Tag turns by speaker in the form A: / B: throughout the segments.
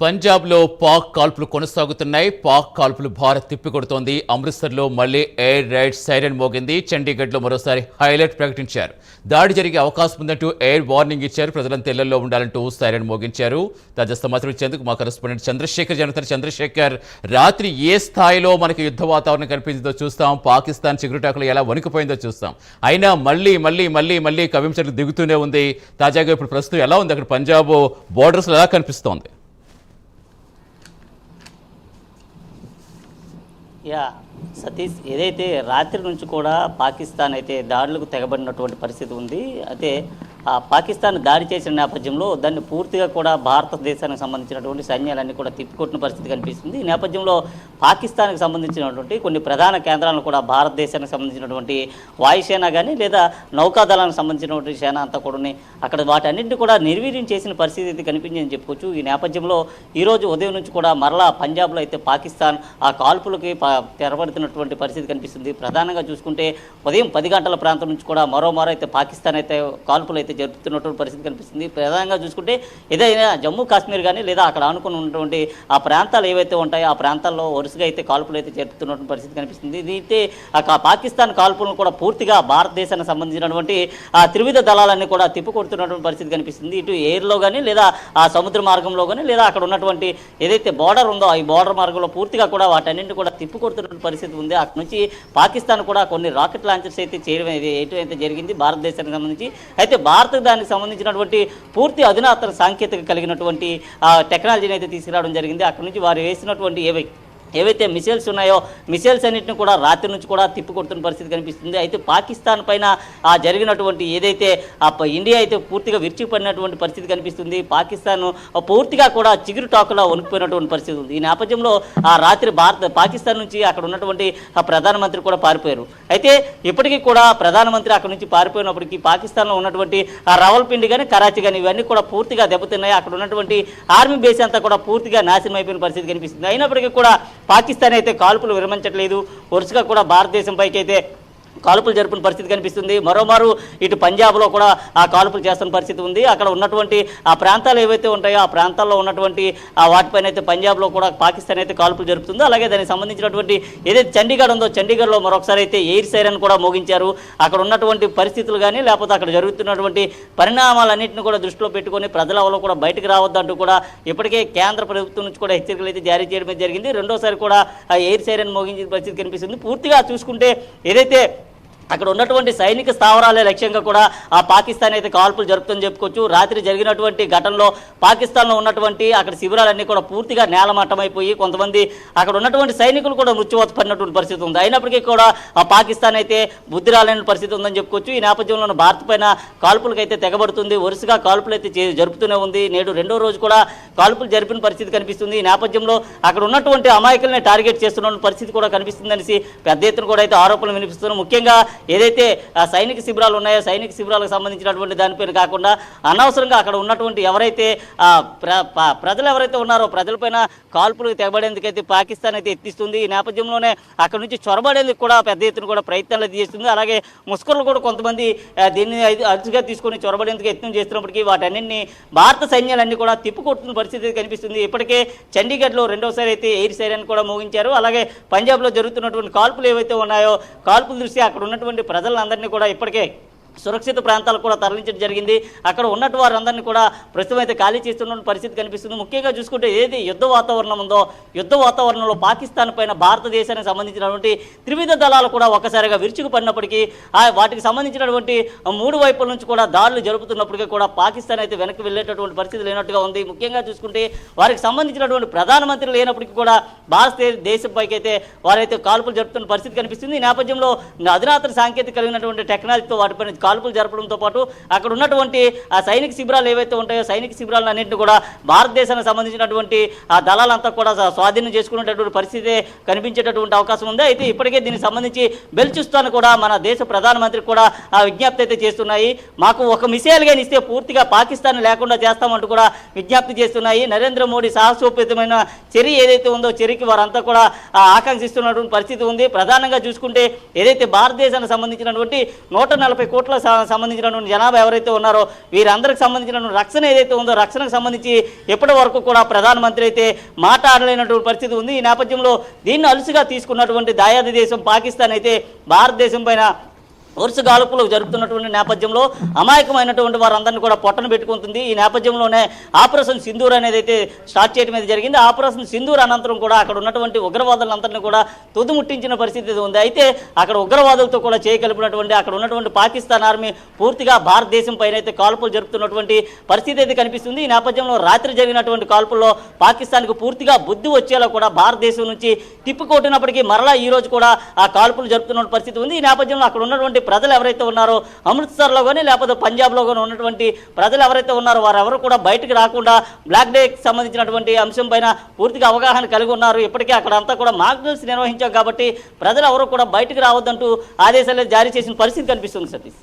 A: పంజాబ్లో పాక్ కాల్పులు కొనసాగుతున్నాయి. పాక్ కాల్పులు భారత్ తిప్పికొడుతోంది. అమృత్సర్లో మళ్లీ ఎయిర్ రైడ్ సైరన్ మోగింది. చండీగఢ్లో మరోసారి హైలైట్ ప్రకటించారు. దాడి జరిగే అవకాశం ఉందంటూ ఎయిర్ వార్నింగ్ ఇచ్చారు. ప్రజలంతా ఇళ్లలో ఉండాలంటూ సైరన్ మోగించారు. తాజా సమాచారం ఇచ్చేందుకు మా కరెస్పాండెంట్ చంద్రశేఖర్ జరుగుతారు. చంద్రశేఖర్, రాత్రి ఏ స్థాయిలో మనకి యుద్ధ వాతావరణం కనిపించిందో చూస్తాం. పాకిస్తాన్ చిగురుటాకులు ఎలా వణికిపోయిందో చూస్తాం. అయినా మళ్ళీ కవించర్లు దిగుతూనే ఉంది. తాజాగా ఇప్పుడు ప్రస్తుతం ఎలా ఉంది అక్కడ పంజాబ్ బోర్డర్స్ ఎలా కనిపిస్తోంది?
B: సతీష్, ఏదైతే రాత్రి నుంచి కూడా పాకిస్తాన్ అయితే దాడులకు తెగబడినటువంటి పరిస్థితి ఉంది. అయితే పాకిస్తాన్ దాడి చేసిన నేపథ్యంలో దాన్ని పూర్తిగా కూడా భారతదేశానికి సంబంధించినటువంటి సైన్యాలన్నీ కూడా తిప్పికొట్టిన పరిస్థితి కనిపిస్తుంది. ఈ నేపథ్యంలో పాకిస్తాన్కి సంబంధించినటువంటి కొన్ని ప్రధాన కేంద్రాలను కూడా భారతదేశానికి సంబంధించినటువంటి వాయుసేన కానీ లేదా నౌకాదళానికి సంబంధించినటువంటి సేన అంతా కూడా అక్కడ వాటన్నింటినీ కూడా నిర్వీర్యం చేసిన పరిస్థితి కనిపించిందని చెప్పుకోవచ్చు. ఈ నేపథ్యంలో ఈరోజు ఉదయం నుంచి కూడా మరలా పంజాబ్లో అయితే పాకిస్తాన్ ఆ కాల్పులకి తెరపడుతున్నటువంటి పరిస్థితి కనిపిస్తుంది. ప్రధానంగా చూసుకుంటే ఉదయం 10 గంటల ప్రాంతం నుంచి కూడా మరో అయితే పాకిస్తాన్ అయితే కాల్పులు అయితే జరుపుతున్నటువంటి పరిస్థితి కనిపిస్తుంది. ప్రధానంగా చూసుకుంటే ఏదైనా జమ్మూ కాశ్మీర్ కానీ లేదా అక్కడ ఆనుకుని ఉన్నటువంటి ఆ ప్రాంతాలు ఏవైతే ఉంటాయో ఆ ప్రాంతాల్లో వరుసగా అయితే కాల్పులు అయితే జరుపుతున్నటువంటి పరిస్థితి కనిపిస్తుంది. ఇది పాకిస్తాన్ కాల్పులను కూడా పూర్తిగా భారతదేశానికి సంబంధించినటువంటి ఆ త్రివిధ దళాలన్నీ కూడా తిప్పికొడుతున్నటువంటి పరిస్థితి కనిపిస్తుంది. ఇటు ఎయిర్లో కానీ లేదా ఆ సముద్ర మార్గంలో కానీ లేదా అక్కడ ఉన్నటువంటి ఏదైతే బార్డర్ ఉందో ఈ బార్డర్ మార్గంలో పూర్తిగా కూడా వాటన్నింటినీ కూడా తిప్పికొడుతున్నటువంటి పరిస్థితి ఉంది. అక్కడ నుంచి పాకిస్తాన్ కూడా కొన్ని రాకెట్ లాంచర్స్ అయితే చేయడం అయితే జరిగింది భారతదేశానికి సంబంధించి. అయితే దానికి సంబంధించినటువంటి పూర్తి అధునాతన సాంకేతిక కలిగినటువంటి టెక్నాలజీని అయితే తీసుకురావడం జరిగింది. అక్కడ నుంచి వారు వేసినటువంటి ఏవైతే మిసైల్స్ ఉన్నాయో మిసైల్స్ అన్నింటిని కూడా రాత్రి నుంచి కూడా తిప్పికొడుతున్న పరిస్థితి కనిపిస్తుంది. అయితే పాకిస్తాన్ పైన జరిగినటువంటి ఏదైతే ఇండియా అయితే పూర్తిగా విరిచిపడినటువంటి పరిస్థితి కనిపిస్తుంది. పాకిస్తాన్ పూర్తిగా కూడా చిగురు టాకులా వణికిపోయినటువంటి పరిస్థితి ఉంది. ఈ నేపథ్యంలో రాత్రి పాకిస్తాన్ నుంచి అక్కడ ఉన్నటువంటి ప్రధానమంత్రి కూడా పారిపోయారు. అయితే ఇప్పటికీ కూడా ప్రధానమంత్రి అక్కడ నుంచి పారిపోయినప్పటికీ పాకిస్తాన్లో ఉన్నటువంటి రావల్పిండి కానీ కరాచీ కానీ ఇవన్నీ కూడా పూర్తిగా దెబ్బతిన్నాయి. అక్కడ ఉన్నటువంటి ఆర్మీ బేస్ అంతా కూడా పూర్తిగా నాశనం అయిపోయిన పరిస్థితి కనిపిస్తుంది. అయినప్పటికీ కూడా పాకిస్తాన్ అయితే కాల్పులు విరమించట్లేదు. వరుసగా కూడా భారతదేశం పైకి అయితే కాల్పులు జరుపున పరిస్థితి కనిపిస్తుంది. మరోమారు ఇటు పంజాబ్లో కూడా ఆ కాల్పులు చేస్తున్న పరిస్థితి ఉంది. అక్కడ ఉన్నటువంటి ఆ ప్రాంతాలు ఏవైతే ఉంటాయో ఆ ప్రాంతాల్లో ఉన్నటువంటి వాటిపైన అయితే పంజాబ్లో కూడా పాకిస్తాన్ అయితే కాల్పులు జరుపుతుందో అలాగే దానికి సంబంధించినటువంటి ఏదైతే చండీగఢ్ ఉందో చండీగఢ్లో మరొకసారి అయితే ఎయిర్ సైరన్ కూడా మోగించారు. అక్కడ ఉన్నటువంటి పరిస్థితులు కానీ లేకపోతే అక్కడ జరుగుతున్నటువంటి పరిణామాలన్నింటినీ కూడా దృష్టిలో పెట్టుకొని ప్రజల కూడా బయటకు రావద్దంటూ కూడా ఇప్పటికే కేంద్ర ప్రభుత్వం నుంచి కూడా హెచ్చరికలు అయితే జారీ చేయడం జరిగింది. రెండోసారి కూడా ఆ ఎయిర్ సైరన్ మోగించిన పరిస్థితి కనిపిస్తుంది. పూర్తిగా చూసుకుంటే ఏదైతే అక్కడ ఉన్నటువంటి సైనిక స్థావరాలే లక్ష్యంగా కూడా ఆ పాకిస్తాన్ అయితే కాల్పులు జరుపుతుందని చెప్పుకోవచ్చు. రాత్రి జరిగినటువంటి ఘటనలో పాకిస్తాన్లో ఉన్నటువంటి అక్కడ శిబిరాలన్నీ కూడా పూర్తిగా నేలమట్టమైపోయి కొంతమంది అక్కడ ఉన్నటువంటి సైనికులు కూడా మృత్యువాత పడినటువంటి పరిస్థితి ఉంది. అయినప్పటికీ కూడా ఆ పాకిస్తాన్ అయితే బుద్ధి రాలేని పరిస్థితి ఉందని చెప్పుకోవచ్చు. ఈ నేపథ్యంలో భారత్ పైన కాల్పులకు అయితే తెగబడుతుంది. వరుసగా కాల్పులు అయితే జరుపుతూనే ఉంది. నేడు రెండో రోజు కూడా కాల్పులు జరిపిన పరిస్థితి కనిపిస్తుంది. ఈ నేపథ్యంలో అక్కడ ఉన్నటువంటి అమాయకుల్ని టార్గెట్ చేస్తున్న పరిస్థితి కూడా కనిపిస్తుందనేసి పెద్ద ఎత్తున కూడా అయితే ఆరోపణలు వినిపిస్తున్నారు. ముఖ్యంగా ఏదైతే సైనిక శిబిరాలు ఉన్నాయో సైనిక శిబిరాలకు సంబంధించినటువంటి దానిపైన కాకుండా అనవసరంగా అక్కడ ఉన్నటువంటి ఎవరైతే ప్రజలు ఎవరైతే ఉన్నారో ప్రజలపైన కాల్పులకు తెగబడేందుకైతే పాకిస్తాన్ అయితే ఎత్తిస్తుంది. ఈ నేపథ్యంలోనే అక్కడ నుంచి చొరబడేందుకు కూడా పెద్ద ఎత్తున కూడా ప్రయత్నాలు చేస్తుంది. అలాగే ముస్కర్లు కూడా కొంతమంది దీన్ని అదుపుగా తీసుకొని చొరబడేందుకు యత్నం చేస్తున్నప్పటికీ వాటన్నింటినీ భారత సైన్యాలన్నీ కూడా తిప్పుకొట్టుకున్న పరిస్థితి కనిపిస్తుంది. ఇప్పటికే చండీగఢ్లో రెండోసారి అయితే ఎయిర్ సైరన్ కూడా మోగించారు. అలాగే పంజాబ్లో జరుగుతున్నటువంటి కాల్పులు ఏవైతే ఉన్నాయో కాల్పుల దృష్ట్యా అక్కడ ఉన్నటువంటి ప్రజలందరినీ కూడా ఇప్పటికే సురక్షిత ప్రాంతాలకు కూడా తరలించడం జరిగింది. అక్కడ ఉన్నట్టు వారందరినీ కూడా ప్రస్తుతం అయితే ఖాళీ చేస్తున్న పరిస్థితి కనిపిస్తుంది. ముఖ్యంగా చూసుకుంటే ఏది యుద్ధ వాతావరణం ఉందో యుద్ధ వాతావరణంలో పాకిస్తాన్ పైన భారతదేశానికి సంబంధించినటువంటి త్రివిధ దళాలు కూడా ఒక్కసారిగా విరుచుకుపడినప్పటికీ వాటికి సంబంధించినటువంటి 3 వైపుల నుంచి కూడా దాడులు జరుపుతున్నప్పటికీ కూడా పాకిస్తాన్ అయితే వెనక్కి వెళ్ళేటటువంటి పరిస్థితి లేనట్టుగా ఉంది. ముఖ్యంగా చూసుకుంటే వారికి సంబంధించినటువంటి ప్రధానమంత్రి లేనప్పటికీ కూడా భారతదేశంపైకి అయితే వారైతే కాల్పులు జరుపుతున్న పరిస్థితి కనిపిస్తుంది. ఈ నేపథ్యంలో అధునాతన సాంకేతిక కలిగినటువంటి టెక్నాలజీతో వాటిపైన కాల్పులు జరపడంతో పాటు అక్కడ ఉన్నటువంటి ఆ సైనిక శిబిరాలు ఏవైతే ఉంటాయో సైనిక శిబిరాలన్నింటినీ కూడా భారతదేశానికి సంబంధించినటువంటి ఆ దళాలంతా కూడా స్వాధీనం చేసుకునేటటువంటి పరిస్థితి కనిపించేటటువంటి అవకాశం ఉంది. అయితే ఇప్పటికే దీనికి సంబంధించి బెల్చిస్తాన్ కూడా మన దేశ ప్రధానమంత్రి కూడా ఆ విజ్ఞప్తి అయితే చేస్తున్నాయి. మాకు ఒక మిసైల్ కానీ ఇస్తే పూర్తిగా పాకిస్తాన్ లేకుండా చేస్తామంటూ కూడా విజ్ఞప్తి చేస్తున్నాయి. నరేంద్ర మోడీ సాహసోపేతమైన చర్య ఏదైతే ఉందో చర్యకి వారంతా కూడా ఆకాంక్షిస్తున్నటువంటి పరిస్థితి ఉంది. ప్రధానంగా చూసుకుంటే ఏదైతే భారతదేశానికి సంబంధించినటువంటి 140 కోట్ల కోట్ల సంబంధించినటువంటి జనాభా ఎవరైతే ఉన్నారో వీరందరికి సంబంధించినటువంటి రక్షణ ఏదైతే ఉందో రక్షణకు సంబంధించి ఇప్పటి వరకు కూడా ప్రధానమంత్రి అయితే మాట్లాడలేనటువంటి పరిస్థితి ఉంది. ఈ నేపథ్యంలో దీన్ని అలుసుగా తీసుకున్నటువంటి దాయాది దేశం పాకిస్తాన్ అయితే భారతదేశం పైన వరుస గాలుపులు జరుపుతున్నటువంటి నేపథ్యంలో అమాయకమైనటువంటి వారందరినీ కూడా పొట్టన పెట్టుకుంటుంది. ఈ నేపథ్యంలోనే ఆపరేషన్ సింధూర్ అనేది అయితే స్టార్ట్ చేయడం అనేది జరిగింది. ఆపరేషన్ సింధూర్ అనంతరం కూడా అక్కడ ఉన్నటువంటి ఉగ్రవాదులందరినీ కూడా తుదిముట్టించిన పరిస్థితి ఉంది. అయితే అక్కడ ఉగ్రవాదులతో కూడా చేయగలిపినటువంటి అక్కడ ఉన్నటువంటి పాకిస్తాన్ ఆర్మీ పూర్తిగా భారతదేశం పైన అయితే కాల్పులు జరుపుతున్నటువంటి పరిస్థితి అయితే కనిపిస్తుంది. ఈ నేపథ్యంలో రాత్రి జరిగినటువంటి కాల్పుల్లో పాకిస్తాన్కు పూర్తిగా బుద్ధి వచ్చేలా కూడా భారతదేశం నుంచి తిప్పికొట్టినప్పటికీ మరలా ఈ రోజు కూడా ఆ కాల్పులు జరుపుతున్న పరిస్థితి ఉంది. ఈ నేపథ్యంలో అక్కడ ఉన్నటువంటి ప్రజలు ఎవరైతే ఉన్నారో అమృత్సర్లో కానీ లేకపోతే పంజాబ్లో కానీ ఉన్నటువంటి ప్రజలు ఎవరైతే ఉన్నారో వారెవరు కూడా బయటకు రాకుండా బ్లాక్ డేకి సంబంధించినటువంటి అంశం పైన పూర్తిగా అవగాహన కలిగి ఉన్నారు. ఇప్పటికే అక్కడ అంతా కూడా మాక్ డ్రిల్స్ నిర్వహించాం కాబట్టి ప్రజలు ఎవరు కూడా బయటకు రావద్దంటూ ఆదేశాలు జారీ చేసిన పరిస్థితి కనిపిస్తుంది. Satish,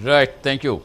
A: right, thank you.